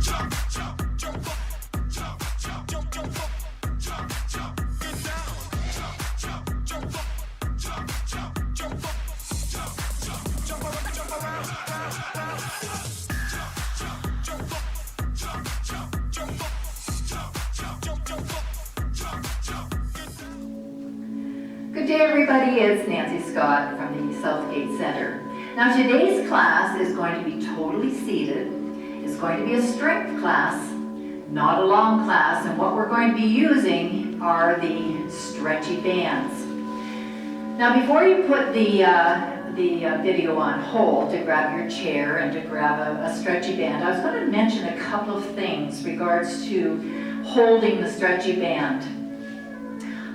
Good day everybody, it's Nancy Scott from the Southgate Center. Now today's class is going to be totally seated. It's going to be a strength class, not a long class, and what we're going to be using are the stretchy bands. Now before you put the video on hold to grab your chair and to grab a stretchy band, I was going to mention a couple of things regards to holding the stretchy band.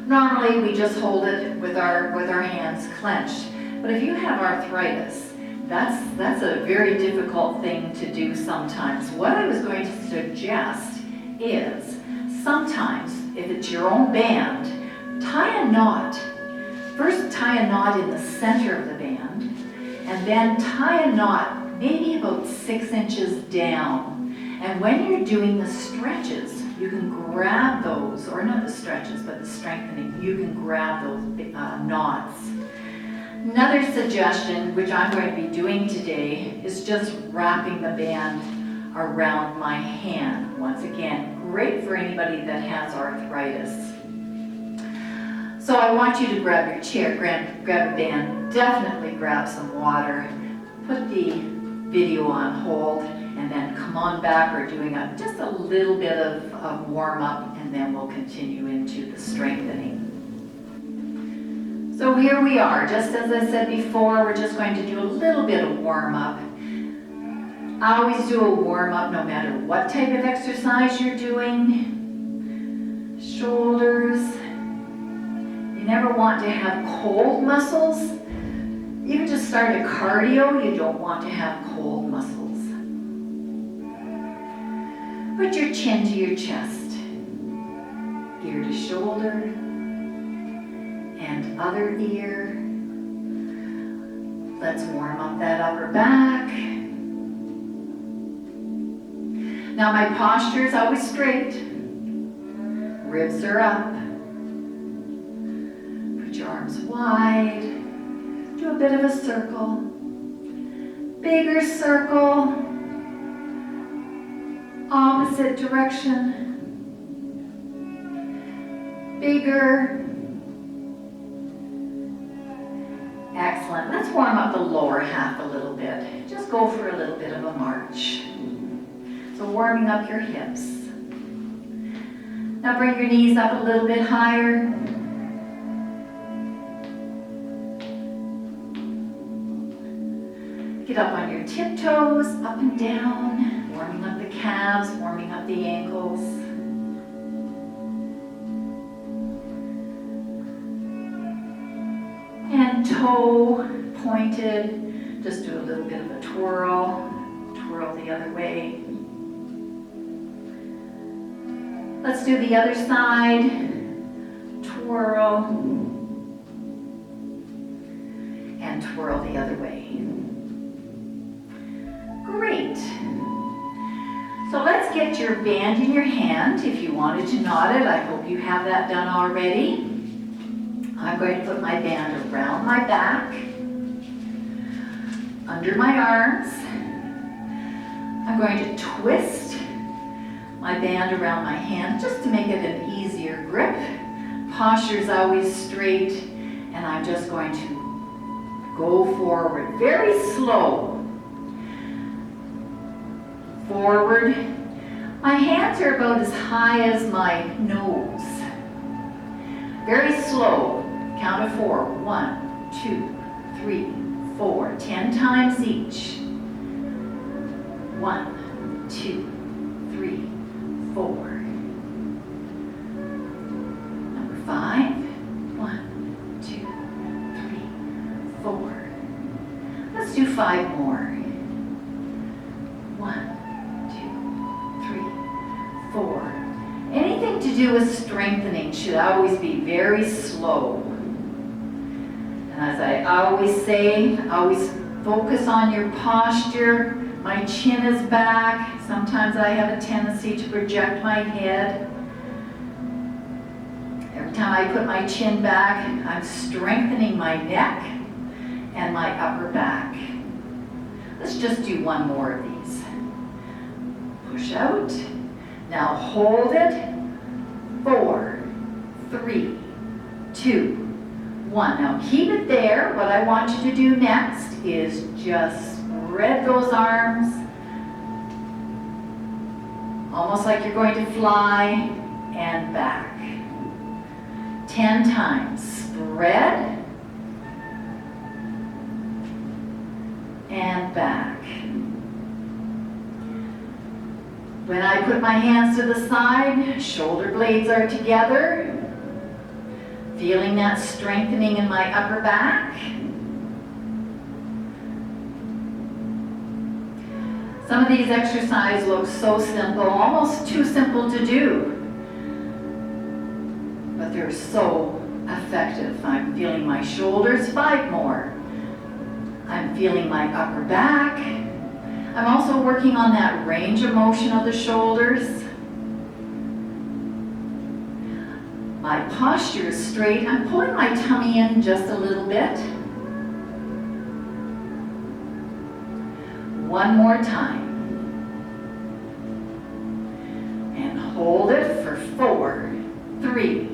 Normally we just hold it with our hands clenched, but if you have arthritis, that's a very difficult thing to do sometimes. What I was going to suggest is sometimes, if it's your own band, tie a knot. First tie a knot in the center of the band, and then tie a knot maybe about 6 inches down. And when you're doing the stretches, you can grab those, or not the stretches, but the strengthening, you can grab those knots. Another suggestion, which I'm going to be doing today, is just wrapping the band around my hand. Once again, great for anybody that has arthritis. So I want you to grab your chair, grab a band, definitely grab some water, put the video on hold, and then come on back. We're doing just a little bit of warm up, and then we'll continue into the strengthening. So here we are, just as I said before, we're just going to do a little bit of warm up. I always do a warm up no matter what type of exercise you're doing. Shoulders. You never want to have cold muscles. Even to start a cardio, you don't want to have cold muscles. Put your chin to your chest, ear to shoulder, and other ear. Let's warm up that upper back. Now my posture is always straight. Ribs are up. Put your arms wide. Do a bit of a circle. Bigger circle. Opposite direction. Bigger. Excellent. Let's warm up the lower half a little bit. Just go for a little bit of a march. So warming up your hips. Now bring your knees up a little bit higher. Get up on your tiptoes, up and down, warming up the calves, warming up the ankles. And toe pointed, just do a little bit of a twirl, twirl the other way. Let's do the other side, twirl, and twirl the other way. Great. So let's get your band in your hand. If you wanted to knot it, I hope you have that done already. I'm going to put my band around my back, under my arms. I'm going to twist my band around my hand just to make it an easier grip. Posture is always straight, and I'm just going to go forward, very slow. Forward. My hands are about as high as my nose. Very slow. Count of 4. 1, 2, 3, 4. 10 times each. 1, 2, 3, 4. Number 5. 1, 2, 3, 4. Let's do 5 more. 1, 4. Anything to do with strengthening should always be very slow. And as I always say, always focus on your posture, My chin is back. Sometimes I have a tendency to project my head. Every time I put my chin back, I'm strengthening my neck and my upper back. Let's just do one more of these. Push out. Now hold it. 4, 3, 2, 1. Now keep it there. What I want you to do next is just spread those arms, almost like you're going to fly, and back. 10 times. Spread and back. When I put my hands to the side, shoulder blades are together, feeling that strengthening in my upper back. Some of these exercises look so simple, almost too simple to do, but they're so effective. I'm feeling my shoulders, 5 more. I'm feeling my upper back. I'm also working on that range of motion of the shoulders. My posture is straight. I'm pulling my tummy in just a little bit. One more time. And hold it for 4, 3,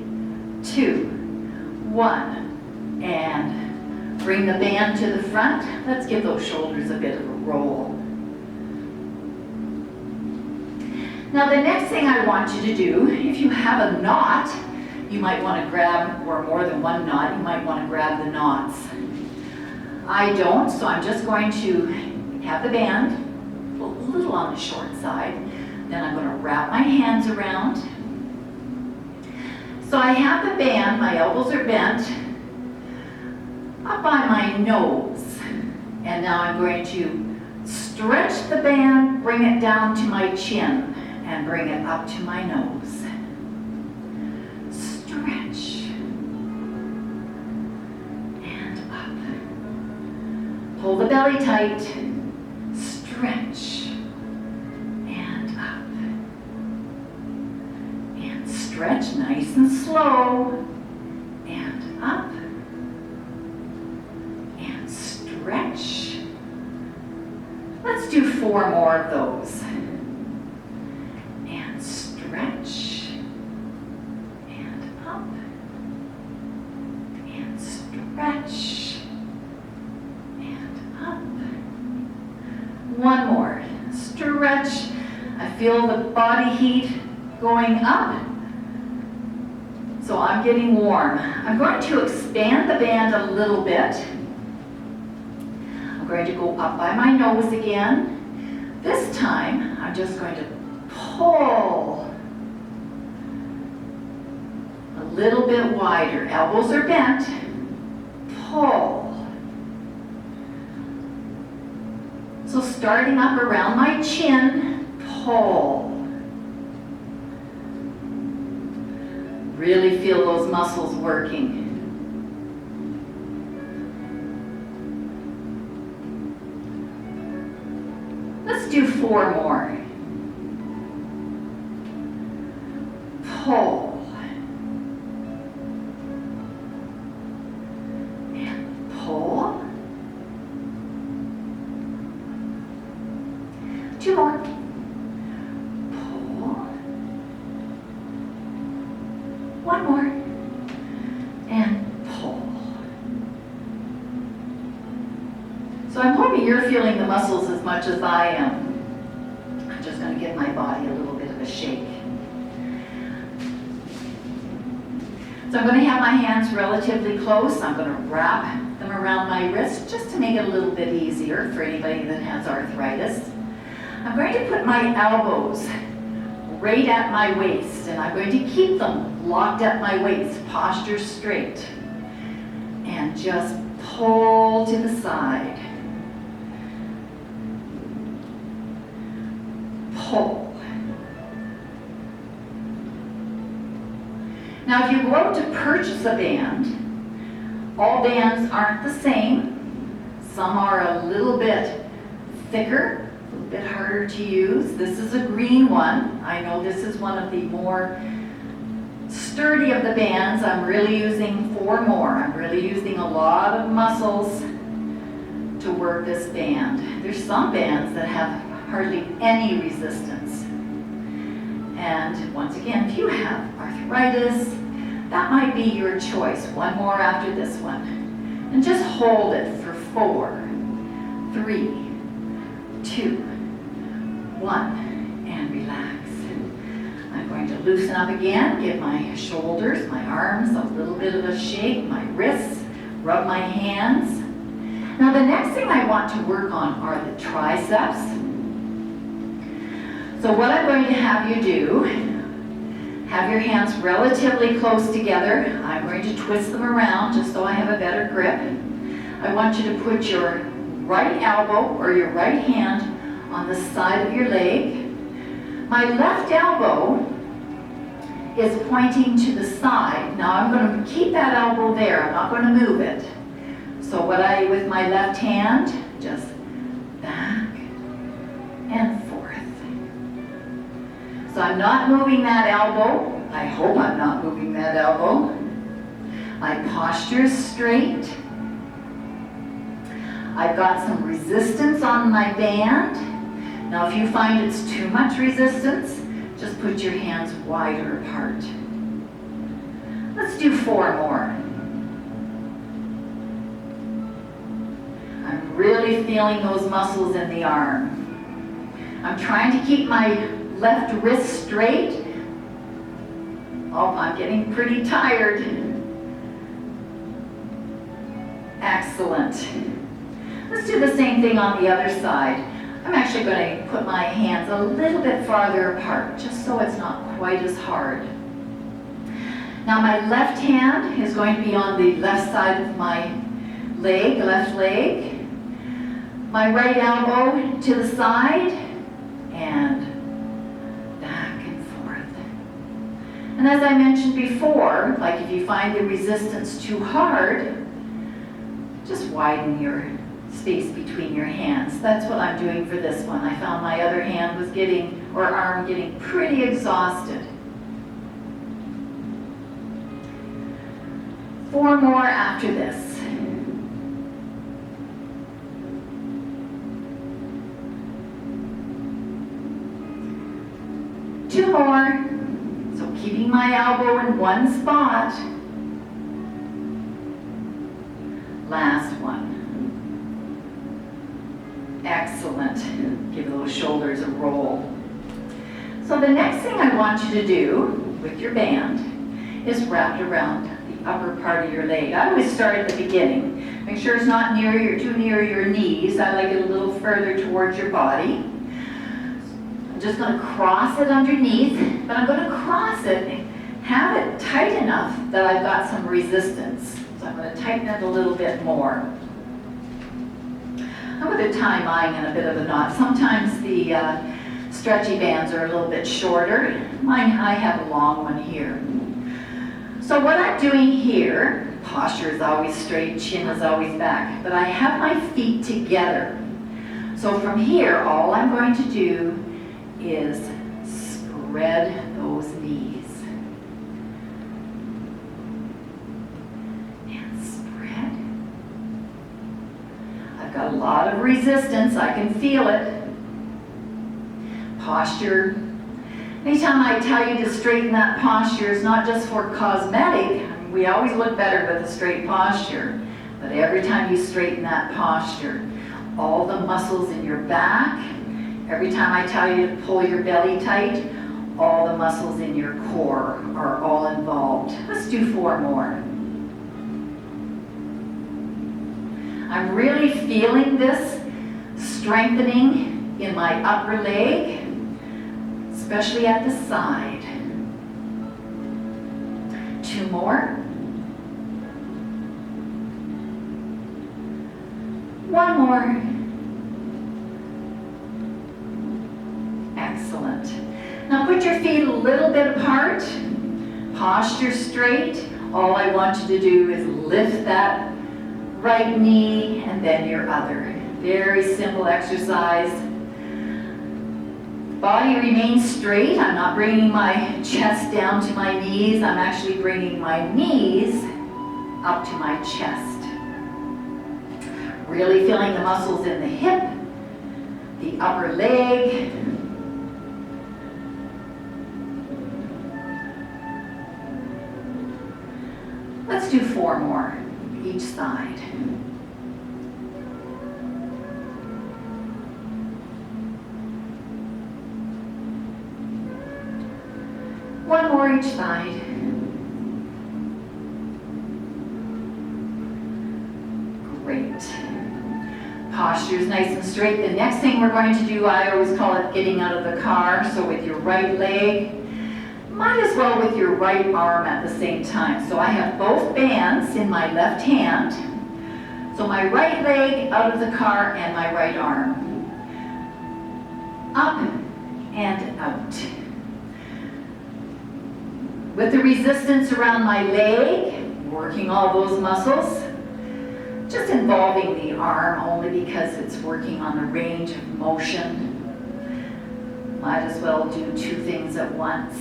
2, 1. And bring the band to the front. Let's give those shoulders a bit of a roll. Now the next thing I want you to do, if you have a knot, you might want to grab, or more than one knot, you might want to grab the knots. I don't, so I'm just going to have the band a little on the short side. Then I'm going to wrap my hands around. So I have the band, my elbows are bent, up by my nose. And now I'm going to stretch the band, bring it down to my chin, and bring it up to my nose. Stretch. And up. Hold the belly tight. Stretch. And up. And stretch nice and slow. And up. And stretch. Let's do 4 more of those. Stretch, and up, and stretch, and up. One more. Stretch. I feel the body heat going up, so I'm getting warm. I'm going to expand the band a little bit. I'm going to go up by my nose again. This time, I'm just going to pull a little bit wider. Elbows are bent. Pull. So starting up around my chin, pull. Really feel those muscles working. Let's do 4 more. Pull. And pull. 2 more. Pull. 1 more. And pull. So I'm hoping you're feeling the muscles as much as I am. I'm just going to give my body a little bit of a shake. So I'm going to have my hands relatively close. I'm going to wrap them around my wrist just to make it a little bit easier for anybody that has arthritis. I'm going to put my elbows right at my waist, and I'm going to keep them locked at my waist, posture straight, and just pull to the side. Pull. Now, if you go out to purchase a band, all bands aren't the same. Some are a little bit thicker a little bit harder to use. This is a green one. I know this is one of the more sturdy of the bands. I'm really using 4 more. I'm really using a lot of muscles to work this band. There's some bands that have hardly any resistance. And once again, if you have arthritis, that might be your choice. 1 more after this one. And just hold it for 4, 3, 2, 1, and relax. I'm going to loosen up again, give my shoulders, my arms a little bit of a shake, my wrists, rub my hands. Now the next thing I want to work on are the triceps. So what I'm going to have you do, have your hands relatively close together. I'm going to twist them around just so I have a better grip. I want you to put your right elbow or your right hand on the side of your leg. My left elbow is pointing to the side. Now I'm going to keep that elbow there. I'm not going to move it. So with my left hand, just back and forth. So I'm not moving that elbow. I hope I'm not moving that elbow. My posture is straight. I've got some resistance on my band. Now if you find it's too much resistance, just put your hands wider apart. Let's do 4 more. I'm really feeling those muscles in the arm. I'm trying to keep my left wrist straight. Oh, I'm getting pretty tired. Excellent. Let's do the same thing on the other side. I'm actually going to put my hands a little bit farther apart, just so it's not quite as hard. Now my left hand is going to be on the left side of my leg, left leg. My right elbow to the side, and back and forth. And as I mentioned before, like if you find the resistance too hard, just widen your space between your hands. That's what I'm doing for this one. I found my other hand was arm getting pretty exhausted. 4 more after this. 2 more. So keeping my elbow in one spot. Last one. Excellent. Give those shoulders a roll. So the next thing I want you to do with your band is wrap it around the upper part of your leg. I always start at the beginning. Make sure it's not too near your knees. I like it a little further towards your body. I'm just going to cross it underneath, but I'm going to cross it and have it tight enough that I've got some resistance. So I'm going to tighten it a little bit more. I'm going to tie mine in a bit of a knot. Sometimes the stretchy bands are a little bit shorter. Mine, I have a long one here. So what I'm doing here, posture is always straight, chin is always back, but I have my feet together. So from here, all I'm going to do is spread those knees. And spread. I've got a lot of resistance. I can feel it. Posture. Anytime I tell you to straighten that posture, it's not just for cosmetic. We always look better with a straight posture. But every time you straighten that posture, all the muscles in your back, every time I tell you to pull your belly tight, all the muscles in your core are all involved. Let's do 4 more. I'm really feeling this strengthening in my upper leg, especially at the side. 2 more. 1 more. Excellent. Now put your feet a little bit apart, posture straight. All I want you to do is lift that right knee and then your other. Very simple exercise. body remains straight. I'm not bringing my chest down to my knees. I'm actually bringing my knees up to my chest. Really feeling the muscles in the hip, the upper leg. Let's do 4 more each side. One more each side. Great. Posture's nice and straight. The next thing we're going to do, I always call it getting out of the car. So with your right leg, might as well with your right arm at the same time. So I have both bands in my left hand. So my right leg out of the car and my right arm. Up and out. With the resistance around my leg, working all those muscles, just involving the arm only because it's working on the range of motion. Might as well do 2 things at once.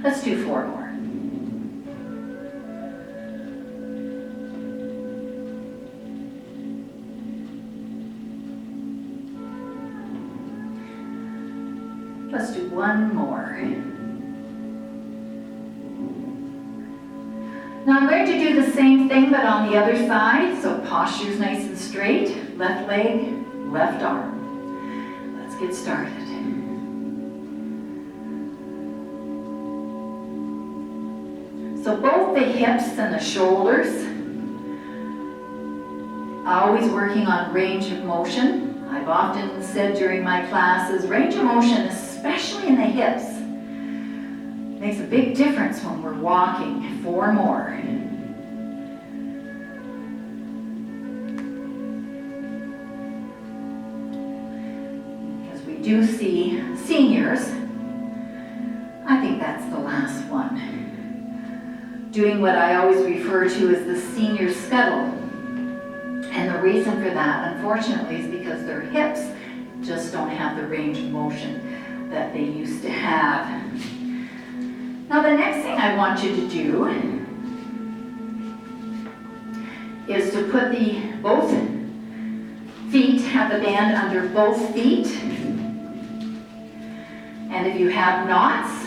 Let's do 4 more. Let's do 1 more. Now I'm going to do the same thing but on the other side, so posture's nice and straight, left leg, left arm. Let's get started. So both the hips and the shoulders, always working on range of motion. I've often said during my classes, range of motion, especially in the hips, makes a big difference when we're walking. 4 more. Because we do see seniors, I think that's the last one. Doing what I always refer to as the senior scuttle. And the reason for that, unfortunately, is because their hips just don't have the range of motion that they used to have. Now the next thing I want you to do is to put both feet, have the band under both feet. And if you have knots,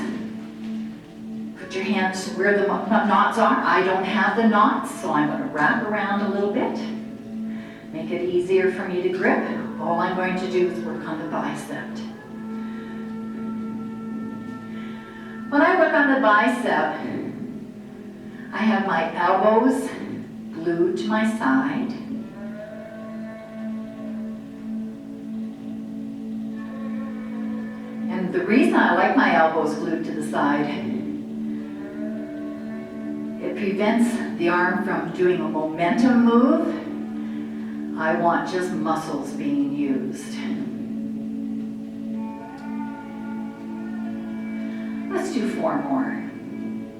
put your hands where the knots are. I don't have the knots, so I'm going to wrap around a little bit. Make it easier for me to grip. All I'm going to do is work on the bicep. When I work on the bicep, I have my elbows glued to my side. And the reason I like my elbows glued to the side, it prevents the arm from doing a momentum move. I want just muscles being used. Let's do 4 more.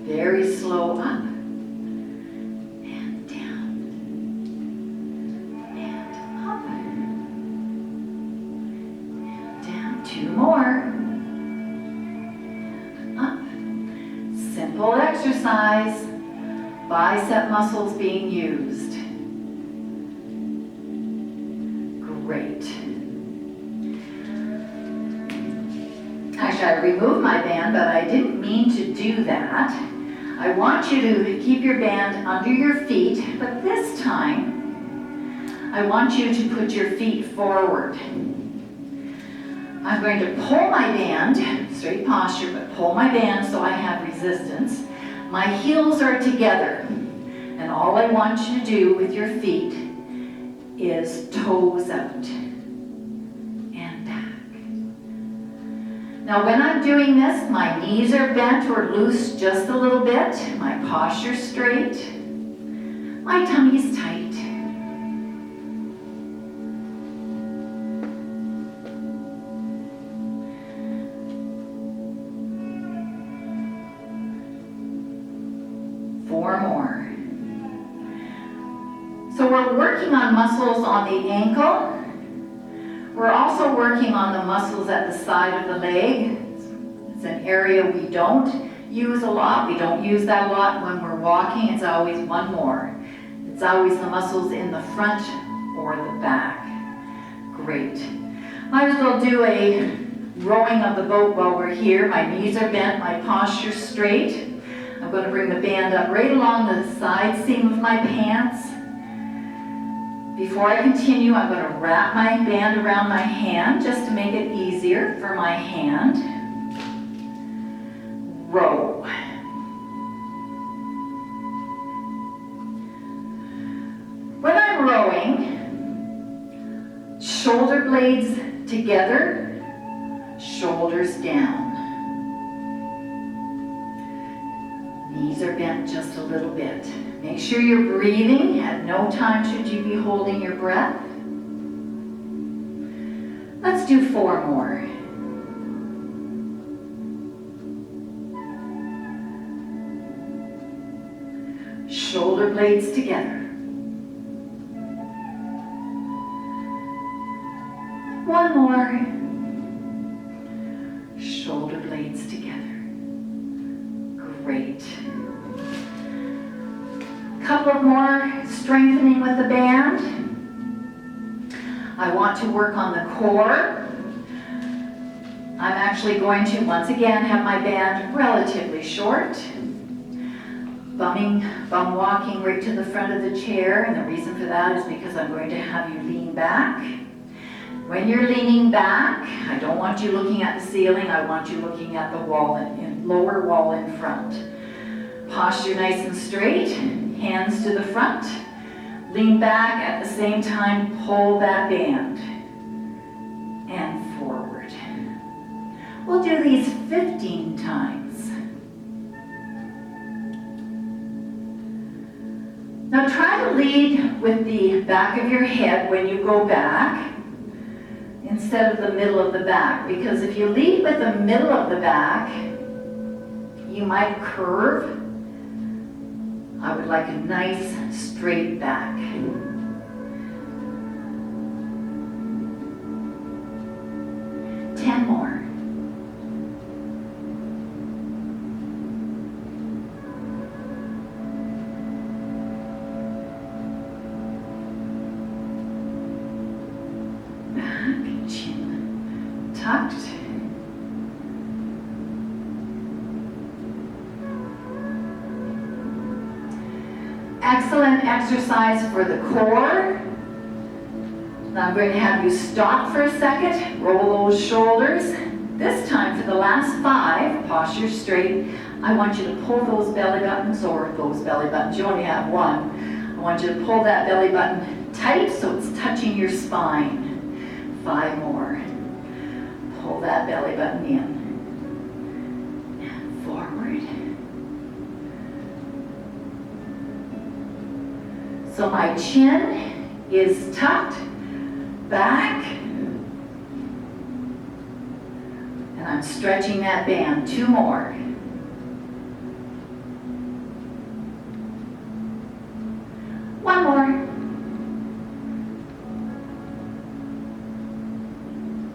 Very slow up and down and up and down. 2 more. And up. Simple exercise. Bicep muscles being used. Great. Actually, I removed my band, but I didn't mean to do that. I want you to keep your band under your feet, but this time, I want you to put your feet forward. I'm going to pull my band, straight posture, but pull my band so I have resistance. My heels are together, and all I want you to do with your feet is toes out and back. Now when I'm doing this, my knees are bent or loose just a little bit, my posture's straight, my tummy's tight. Four more. So working on muscles on the ankle. We're also working on the muscles at the side of the leg. It's an area we don't use a lot. We don't use that a lot when we're walking. It's always one more. It's always the muscles in the front or the back. Great. Might as well do a rowing of the boat while we're here. My knees are bent, my posture's straight. I'm going to bring the band up right along the side seam of my pants. Before I continue, I'm going to wrap my band around my hand just to make it easier for my hand. Row. When I'm rowing, shoulder blades together, shoulders down. Knees are bent just a little bit. Make sure you're breathing. At no time should you be holding your breath. Let's do 4 more. Shoulder blades together. 1 more. Shoulder blades together. Great. Couple of more strengthening with the band. I want to work on the core. I'm actually going to, once again, have my band relatively short. Bum walking right to the front of the chair, and the reason for that is because I'm going to have you lean back. When you're leaning back, I don't want you looking at the ceiling, I want you looking at the wall, lower wall in front. Posture nice and straight, hands to the front. Lean back, at the same time, pull that band. And forward. We'll do these 15 times. Now try to lead with the back of your head when you go back, instead of the middle of the back, because if you lead with the middle of the back, you might curve. I would like a nice straight back. 10 more. Tucked. Excellent exercise for the core. Now I'm going to have you stop for a second, roll those shoulders. This time for the last 5, posture straight, I want you to pull those belly buttons, or those belly buttons, you only have one. I want you to pull that belly button tight so it's touching your spine. 5 more. Pull that belly button in. And forward. So my chin is tucked back. And I'm stretching that band. 2 more. One more.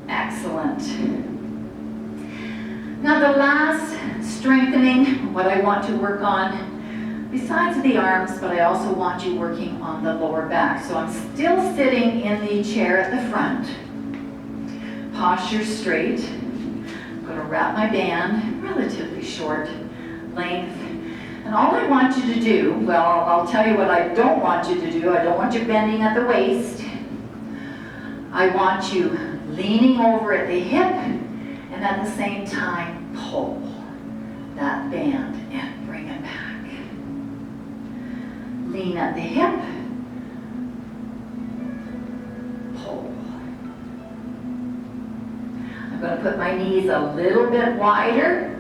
Excellent. Now the last strengthening, what I want to work on, besides the arms, but I also want you working on the lower back. So I'm still sitting in the chair at the front. Posture straight. I'm going to wrap my band, relatively short length. And all I want you to do, well, I'll tell you what I don't want you to do. I don't want you bending at the waist. I want you leaning over at the hip, and at the same time, pull that band and bring it back. Lean at the hip, pull. I'm going to put my knees a little bit wider,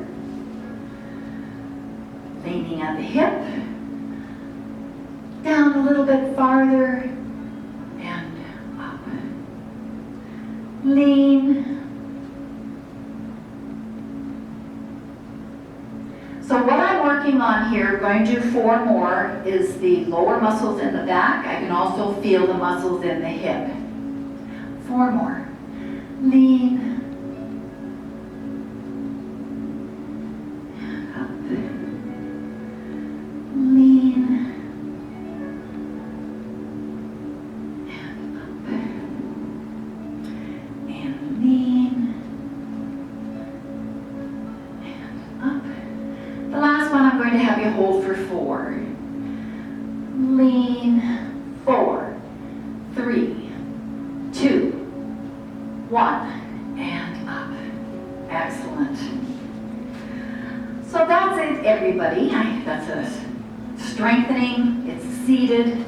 leaning at the hip, down a little bit farther, and up. Lean. So what I'm working working on here, going to do 4 more, is the lower muscles in the back. I can also feel the muscles in the hip. 4 more. Lean. And up. Lean. And up. And lean. And up. The last one I'm going to have you hold for 4. Lean. 4, 3, 2, 1, and up. Excellent. So that's it, everybody. That's a strengthening. It's seated.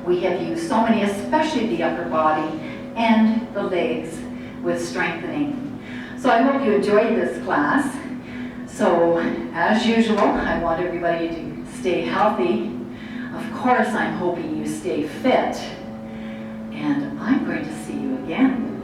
We have used so many, especially the upper body and the legs, with strengthening. So I hope you enjoyed this class. So as usual, I want everybody to stay healthy. Of course, I'm hoping you stay fit. And I'm going to see you again